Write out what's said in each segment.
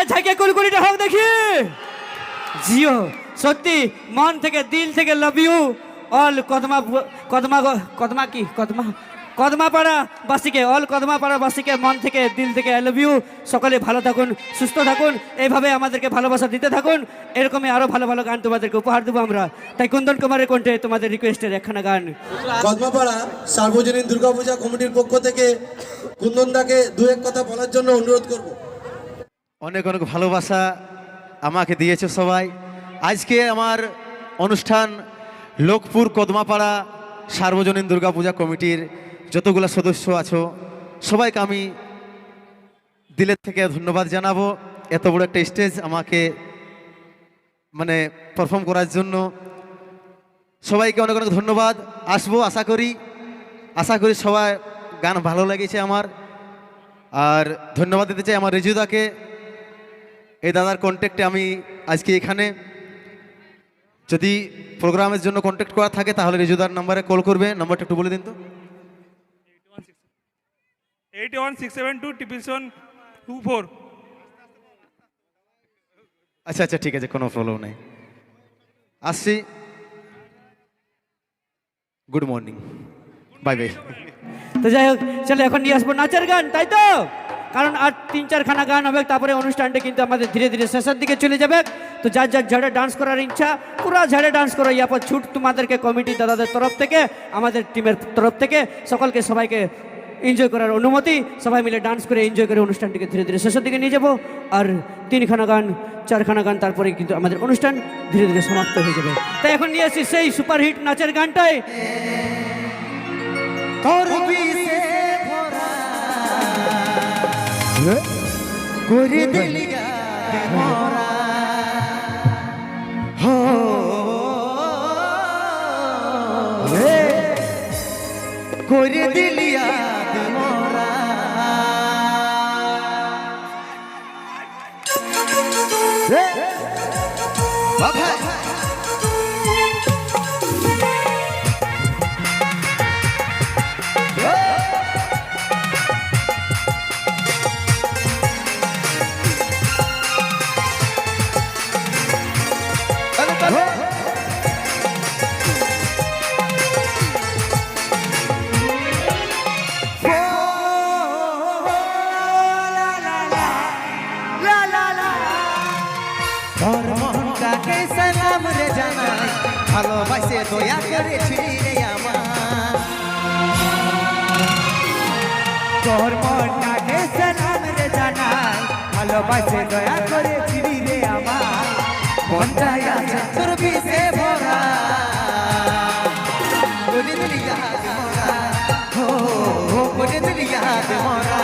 ঝাঁকে কুলকুলিটা হোক দেখি। জিও সত্যি মন থেকে দিল থেকে লাভ ইউ অল কদমা কদমা কদমা কি কদমা কদমাপাড়া বাসীকে অল কদমাপাড়া বাসীকে মন থেকে দিল থেকে আই লাভ ইউ। সকলে ভালো থাকুন, সুস্থ থাকুন, এইভাবে আমাদেরকে ভালোবাসা দিতে থাকুন। এরকমই আরো ভালো ভালো গান তোমাদেরকে উপহার দেবো আমরা। তাই কুন্দন কুমারের কণ্ঠে তোমাদের রিকোয়েস্টের একখানা গান। কদমাপাড়া সার্বজনীন দুর্গাপূজা কমিটির পক্ষ থেকে কুন্দনদাকে দু এক কথা বলার জন্য অনুরোধ করব। অনেক অনেক ভালোবাসা আমাকে দিয়েছে সবাই। আজকে আমার অনুষ্ঠান লোকপুর কদমাপাড়া সার্বজনীন দুর্গাপূজা কমিটির যতগুলো সদস্য আছো সবাইকে আমি দিলের থেকে ধন্যবাদ জানাবো। এত বড় একটা স্টেজ আমাকে মানে পারফর্ম করার জন্য সবাইকে অনেক অনেক ধন্যবাদ। আসবো আশা করি সবাই গান ভালো লেগেছে আমার। আর ধন্যবাদ দিতে চাই আমার রেজুদাকে, এই দাদার কন্ট্যাক্টে আমি আজকে এখানে। যদি প্রোগ্রামের জন্য কন্ট্যাক্ট করা থাকে তাহলে রেজুদার নাম্বারে কল করবে। নাম্বারটা একটু বলে দিন তো। 81672724। আচ্ছা আচ্ছা ঠিক আছে, কোনো প্রবলেম নেই। আসছি, গুড মর্নিং, বাই বাই। তো যাই হোক, চলো এখন নিয়ে আসবো নাচের গান, তাই তো? কারণ আর 3-4 খানা গান হবে, তারপরে অনুষ্ঠানটা কিন্তু আমাদের ধীরে ধীরে শেষের দিকে চলে যাবে। তো যার যার ঝাড়ে ডান্স করার ইচ্ছা পুরো ঝাড়ে ডান্স করো। ইয়ারপর ছুট তোমাদেরকে কমিটি দাদাদের তরফ থেকে, আমাদের টিমের তরফ থেকে সকলকে সবাইকে এনজয় করার অনুমতি। সবাই মিলে ডান্স করে এনজয় করে অনুষ্ঠানটিকে ধীরে ধীরে শেষের দিকে নিয়ে যাবো। আর 3খানা গান 4খানা গান, তারপরে কিন্তু আমাদের অনুষ্ঠান ধীরে ধীরে সমাপ্ত হয়ে যাবে। তাই এখন নিয়ে আসি সেই সুপারহিট নাচের গানটাই। করে দিলিয়া মরা হো রে, করে দিলিয়া মরা রে বাবা। সালাম রে জানাই, ভালোবাসে দয়া করেছিলি রে আমার। তোর মনটাকে সালাম রে জানাই, ভালোবাসে দয়া করেছিলি রে আমার। মনটাই আছে তোর বিষে ভরা, করে দিলি ইয়াদ মোরা, হো করে দিলি ইয়াদ মোরা।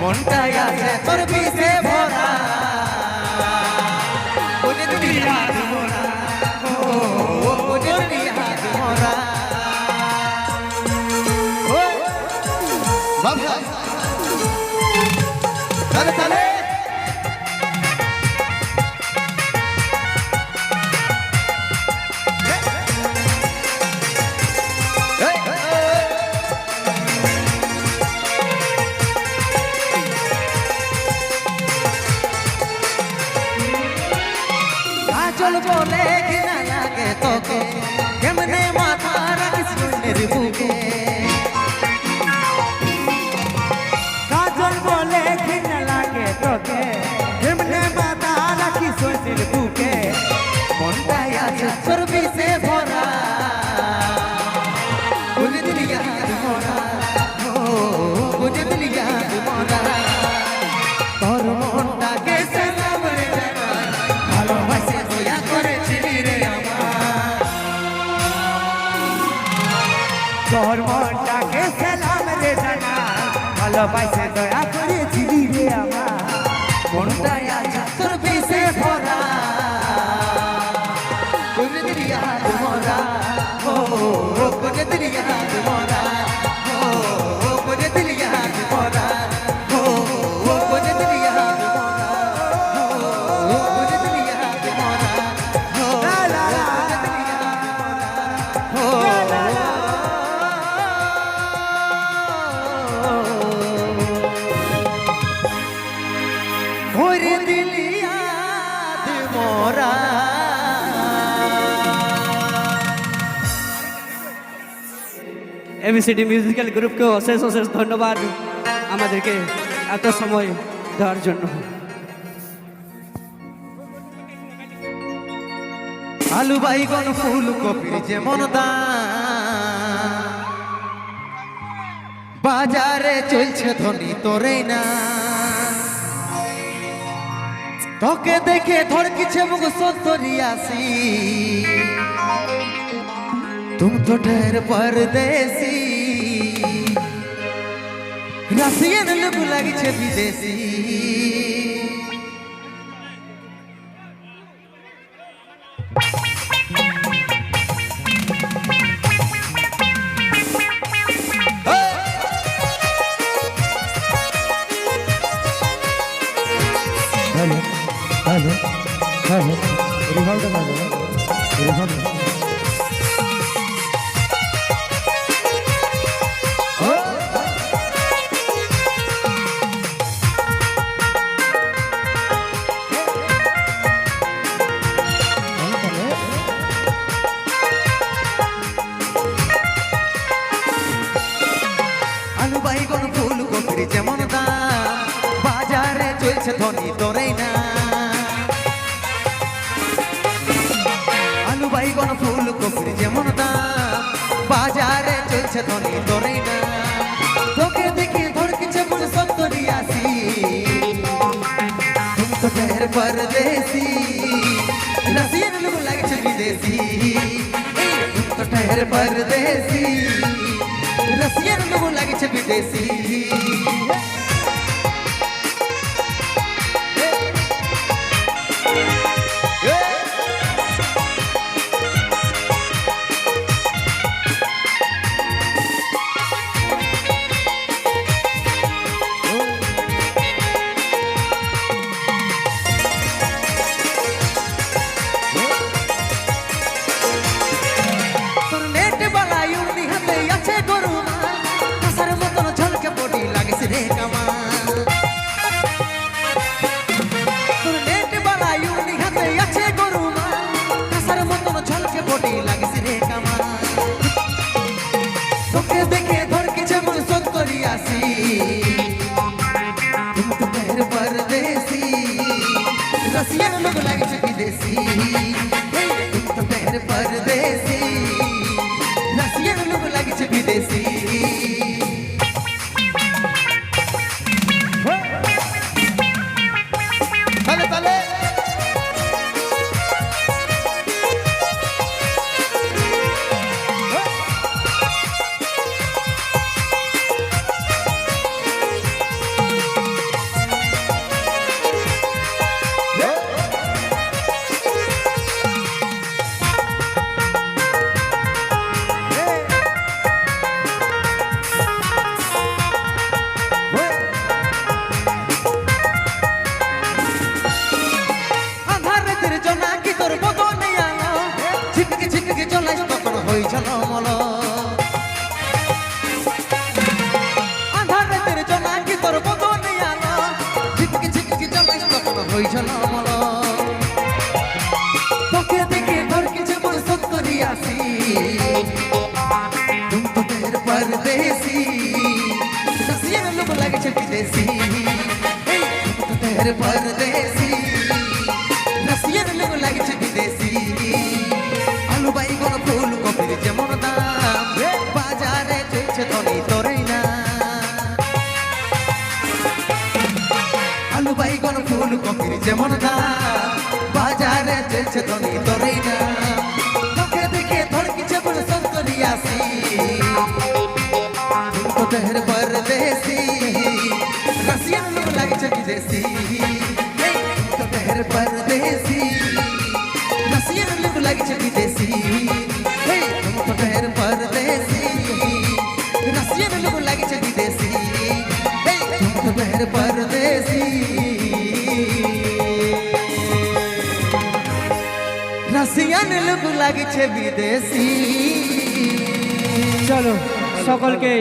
মনটাই আছে তোর বিষে ভরা, ওরে দিলি ইয়াদ মোরা, ওরে দিলি ইয়াদ মোরা। বাবা চলে চলে চল বলে ঘৃণা লাগে তোকে, কেমনে মাথা রাখিস মনের বুকে। কাজল বলে ঘৃণা লাগে তোকে, কেমনে মাথা রাখিস মনের বুকে। মনটাই আছে তোর বিষে ভরা, ভালোবাসে দয়া করেছিলি রে আমার মনটাই আজ তোর বিষে ভরা করে দিলি হাত মরা ও করে দিলি হাত মরা ও করে দিলি হাত মরা ও করে দিলি হাত মরা ও করে দিলি হাত মরা লা লা লা করে দিলি হাত মরা এবিসিডি মিউজিক্যাল গ্রুপকে অশেষ অশেষ ধন্যবাদ আমাদেরকে এত সময় দেওয়ার জন্য। আলু বাইগন ফুলকপির যেমন দাম বাজারে চলছে ধনী তোরে না তোকে দেখে ধড়কিছে মুখ সত্তরি আসি तुम तो ठहर परदेसी রাশিয়ান লোক লাগছে বিদেশি হ্যালো হ্যালো হ্যালো রিভলটা বাজে রিভলটা আলু বাইগন ফুলকপির যেমন দাম বাজারে চলছে ধনী তোরে না আলু বাইগন ফুলকপির যেমন দাম বাজারে চলছে ধনী তোরে না তোকে দেখে ধড়কিছে মুখ সত্তরি আসি तुम तो ठहर परदेसी রাশিয়ান লোক লাগছে বিদেশি तुम तो ठहर परदेसी রাশিয়ান লোক লাগছে বিদেশি তোর নেট বালাই উনি হাতে আছে গরু কাসার মতন ঝলকে পড়ি লাগছে রে কামাল তোর নেট বালাই উনি হাতে আছে গরু কাসার মতন ঝলকে পড়ি লাগছে রে কামাল তোকে দেখে ধড়কিছে মন সত্তরি আসি तुम तो ठहर परदेसी রাশিয়ান লোক লাগছে বিদেশি तुम तो ठहर परदेसी রাশিয়ান লোক লাগছে বিদেশি তালে তালে আধার রাতের জোনাকি তোর বদনে আলো ঝিককে ঝিককে জ্বলাইস তখন হই ঝলমল আধার রাতের জোনাকি তোর বদনে আলো ঝিককে ঝিককে জ্বলাইস তখন হই ঝলমল তোকে দেখে ধড়কিছে মন সত্তরি আসি तुम तो ठहर परदेसी রাশিয়ান লোক লাগছে বিদেশি तुम तो ठहर परदेसी রাশিয়ান লোক লাগছে বিদেশি আলু বাইগন ফুলকপির যেমন দাম বাজারে চলছে ধনী তোরে না আলু বাইগন ফুলকপির যেমন দাম বাজারে চলছে ধনী তোরে না তোকে দেখে ধড়কিছে মন সত্তরি আসি तुम तो ठहर परदेसी বিদেশি তো বের পরদেশি রাশিয়ান লোক লাগছে বিদেশি তো বের পরদেশি রাশিয়ান লোক লাগছে বিদেশি তো বের পরদেশি রাশিয়ান লোক লাগছে বিদেশি চলো সকলকে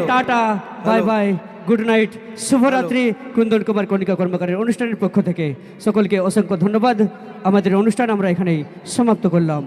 tata bye bye good night শুভরাত্রি কুন্দন কুমার কণিকা কর্মকারের অনুষ্ঠানের পক্ষ থেকে সকলকে অসংখ্য ধন্যবাদ। আমাদের অনুষ্ঠান আমরা এখানেই সমাপ্ত করলাম।